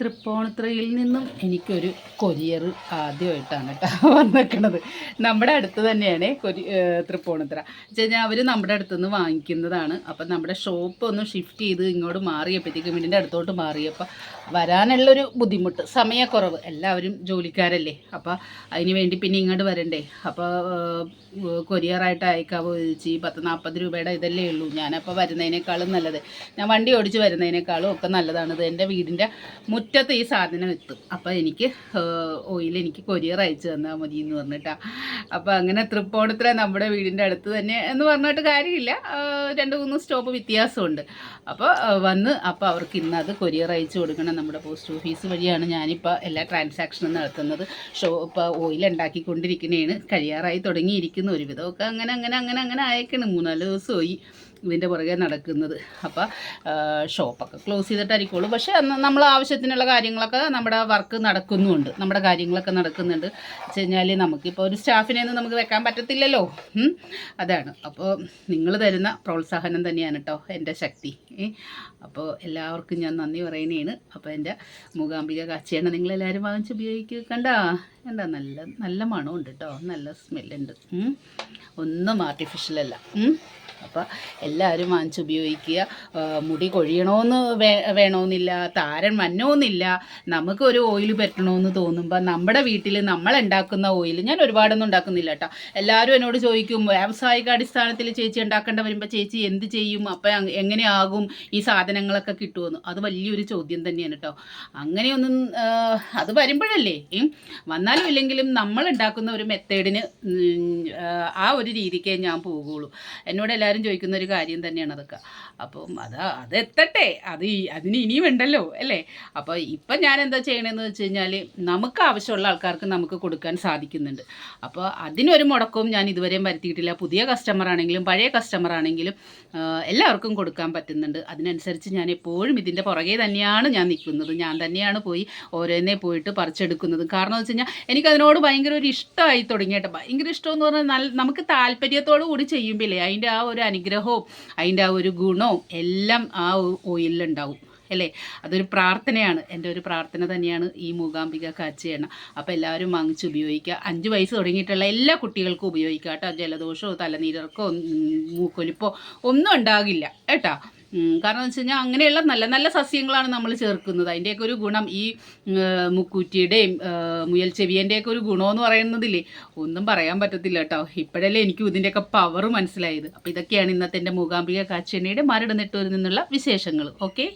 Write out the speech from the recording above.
തൃപ്പൂണിത്തുറയിൽ നിന്നും എനിക്കൊരു കൊരിയർ ആദ്യമായിട്ടാണ് കേട്ടോ വന്നിരിക്കുന്നത്. നമ്മുടെ അടുത്ത് തന്നെയാണ് തൃപ്പൂണിത്തുറ വെച്ച് കഴിഞ്ഞാൽ അവർ നമ്മുടെ അടുത്തുനിന്ന് വാങ്ങിക്കുന്നതാണ്. അപ്പം നമ്മുടെ ഷോപ്പ് ഒന്ന് ഷിഫ്റ്റ് ചെയ്ത് ഇങ്ങോട്ട് മാറിയപ്പോഴത്തേക്കും വീടിൻ്റെ അടുത്തോട്ട് മാറിയപ്പോൾ വരാനുള്ളൊരു ബുദ്ധിമുട്ട്, സമയക്കുറവ്, എല്ലാവരും ജോലിക്കാരല്ലേ. അപ്പോൾ അതിന് വേണ്ടി പിന്നെ ഇങ്ങോട്ട് വരണ്ടേ. അപ്പോൾ കൊരിയറായിട്ട് അയക്കാവോ ചോദിച്ച് 10-40 രൂപയുടെ ഇതല്ലേ ഉള്ളൂ. ഞാനപ്പോൾ വരുന്നതിനേക്കാളും നല്ലത്, ഞാൻ വണ്ടി ഓടിച്ച് വരുന്നതിനേക്കാളും ഒക്കെ നല്ലതാണിത്. എൻ്റെ വീടിൻ്റെ മുറ്റത്ത് ഈ സാധനം എത്തും. അപ്പോൾ എനിക്ക് എനിക്ക് കൊരിയർ അയച്ചു തന്നാൽ മതി എന്ന് പറഞ്ഞിട്ടാണ്. അപ്പോൾ അങ്ങനെ തൃപ്പൂണിത്തുറ നമ്മുടെ വീടിൻ്റെ അടുത്ത് തന്നെ എന്ന് പറഞ്ഞിട്ട് കാര്യമില്ല, 2-3 സ്റ്റോപ്പ് വ്യത്യാസമുണ്ട്. അപ്പോൾ അപ്പോൾ അവർക്ക് ഇന്ന് അത് കൊരിയർ അയച്ചു കൊടുക്കണം. നമ്മുടെ പോസ്റ്റ് ഓഫീസ് വഴിയാണ് ഞാനിപ്പോൾ എല്ലാ ട്രാൻസാക്ഷനും നടത്തുന്നത്. ഇപ്പോൾ ഓയിൽ ഉണ്ടാക്കിക്കൊണ്ടിരിക്കുന്നതാണ്, കഴിയാറായി തുടങ്ങിയിരിക്കുന്നു. ഒരുവിധമൊക്കെ അങ്ങനെ അയക്കണം. 3-4 ദിവസമായി ഇതിൻ്റെ പുറകെ നടക്കുന്നത്. അപ്പോൾ ഷോപ്പൊക്കെ ക്ലോസ് ചെയ്തിട്ടായിരിക്കുള്ളൂ. പക്ഷേ നമ്മൾ ആവശ്യത്തിനുള്ള കാര്യങ്ങളൊക്കെ നമ്മുടെ വർക്ക് നടക്കുന്നുമുണ്ട്, നമ്മുടെ കാര്യങ്ങളൊക്കെ നടക്കുന്നുണ്ട്. വെച്ച് കഴിഞ്ഞാൽ നമുക്കിപ്പോൾ ഒരു സ്റ്റാഫിനെ ഒന്നും നമുക്ക് വെക്കാൻ പറ്റത്തില്ലല്ലോ. അതാണ്. അപ്പോൾ നിങ്ങൾ തരുന്ന പ്രോത്സാഹനം തന്നെയാണ് കേട്ടോ എൻ്റെ ശക്തി. അപ്പോൾ എല്ലാവർക്കും ഞാൻ നന്ദി പറയുന്നതാണ്. അപ്പോൾ എൻ്റെ മൂകാംബിക കാച്ചിയാണ് നിങ്ങളെല്ലാവരും വാങ്ങിച്ച് ഉപയോഗിക്കുക. കണ്ടാ നല്ല നല്ല മണമുണ്ട് കേട്ടോ, നല്ല സ്മെല്ലുണ്ട്, ഒന്നും ആർട്ടിഫിഷ്യലല്ല. അപ്പോൾ എല്ലാവരും വാങ്ങിച്ച് ഉപയോഗിക്കുക. മുടി കൊഴിയണമെന്ന് വേണമെന്നില്ല, താരൻ മന്നണമെന്നില്ല. നമുക്കൊരു ഓയിൽ പറ്റണമെന്ന് തോന്നുമ്പോൾ നമ്മുടെ വീട്ടിൽ നമ്മളുണ്ടാക്കുന്ന ഓയിൽ, ഞാൻ ഒരുപാടൊന്നും ഉണ്ടാക്കുന്നില്ല കേട്ടോ. എല്ലാവരും എന്നോട് ചോദിക്കും, വ്യാവസായിക അടിസ്ഥാനത്തിൽ ചേച്ചി ഉണ്ടാക്കേണ്ട വരുമ്പോൾ ചേച്ചി എന്ത് ചെയ്യും, അപ്പം എങ്ങനെയാകും ഈ സാധനങ്ങളൊക്കെ കിട്ടുമെന്ന്. അത് വലിയൊരു ചോദ്യം തന്നെയാണ് കേട്ടോ. അങ്ങനെയൊന്നും അത് വരുമ്പോഴല്ലേ, വന്നാലും ഇല്ലെങ്കിലും നമ്മൾ ഉണ്ടാക്കുന്ന ഒരു മെത്തേഡിന് ആ ഒരു രീതിക്കേ ഞാൻ പോകുള്ളൂ. എന്നോട് എല്ലാവരും ചോദിക്കുന്ന ഒരു കാര്യം തന്നെയാണ് അതൊക്കെ. അപ്പം അതെത്തട്ടെ, അതിന് ഇനിയും ഉണ്ടല്ലോ അല്ലേ. അപ്പോൾ ഇപ്പം ഞാൻ എന്താ ചെയ്യണമെന്ന് വെച്ച് കഴിഞ്ഞാൽ, നമുക്ക് ആവശ്യമുള്ള ആൾക്കാർക്ക് നമുക്ക് കൊടുക്കാൻ സാധിക്കുന്നുണ്ട്. അപ്പോൾ അതിനൊരു മുടക്കവും ഞാൻ ഇതുവരെയും വരുത്തിയിട്ടില്ല. പുതിയ കസ്റ്റമർ ആണെങ്കിലും പഴയ കസ്റ്റമർ ആണെങ്കിലും എല്ലാവർക്കും കൊടുക്കാൻ പറ്റുന്നുണ്ട്. അതിനനുസരിച്ച് ഞാൻ എപ്പോഴും ഇതിൻ്റെ പുറകെ തന്നെയാണ് ഞാൻ നിൽക്കുന്നത്. ഞാൻ തന്നെയാണ് പോയി ഓരോന്നെ പോയിട്ട് പറിച്ചെടുക്കുന്നത്. കാരണം എന്ന് വെച്ച് കഴിഞ്ഞാൽ എനിക്കതിനോട് ഭയങ്കര ഒരു ഇഷ്ടമായി തുടങ്ങിയിട്ട്. ഭയങ്കര ഇഷ്ടമെന്ന് പറഞ്ഞാൽ നമുക്ക് താല്പര്യത്തോടു കൂടി ചെയ്യുമ്പോഴേ അതിൻ്റെ ആ ഒരു അനുഗ്രഹവും അതിൻ്റെ ആ ഒരു ഗുണവും എല്ലാം ആ ഓയിലുണ്ടാവും അല്ലേ. അതൊരു പ്രാർത്ഥനയാണ്, എൻ്റെ ഒരു പ്രാർത്ഥന തന്നെയാണ് ഈ മൂകാംബിക കാച്ചിയെണ്ണ. അപ്പോൾ എല്ലാവരും വാങ്ങിച്ച് ഉപയോഗിക്കുക. 5 വയസ്സ് തുടങ്ങിയിട്ടുള്ള എല്ലാ കുട്ടികൾക്കും ഉപയോഗിക്കുക കേട്ടോ. ജലദോഷമോ തലനീരക്കോ മൂക്കൊലിപ്പോ ഒന്നും ഉണ്ടാകില്ല കേട്ടോ. കാരണം എന്ന് വെച്ച് കഴിഞ്ഞാൽ അങ്ങനെയുള്ള നല്ല നല്ല സസ്യങ്ങളാണ് നമ്മൾ ചേർക്കുന്നത്. അതിൻ്റെയൊക്കെ ഒരു ഗുണം, ഈ മുക്കൂറ്റിയുടെയും മുയൽ ചെവിയൻ്റെയൊക്കെ ഒരു ഗുണമെന്ന് പറയുന്നതില്ലേ, ഒന്നും പറയാൻ പറ്റത്തില്ല കേട്ടോ. ഇപ്പോഴല്ലേ എനിക്കും ഇതിൻ്റെയൊക്കെ പവർ മനസ്സിലായത്. അപ്പോൾ ഇതൊക്കെയാണ് ഇന്നത്തെ എൻ്റെ മൂകാംബിക കാച്ചിയെണ്ണയുടെ മരട് നെട്ടൂരിൽ നിന്നുള്ള വിശേഷങ്ങൾ. ഓക്കെ.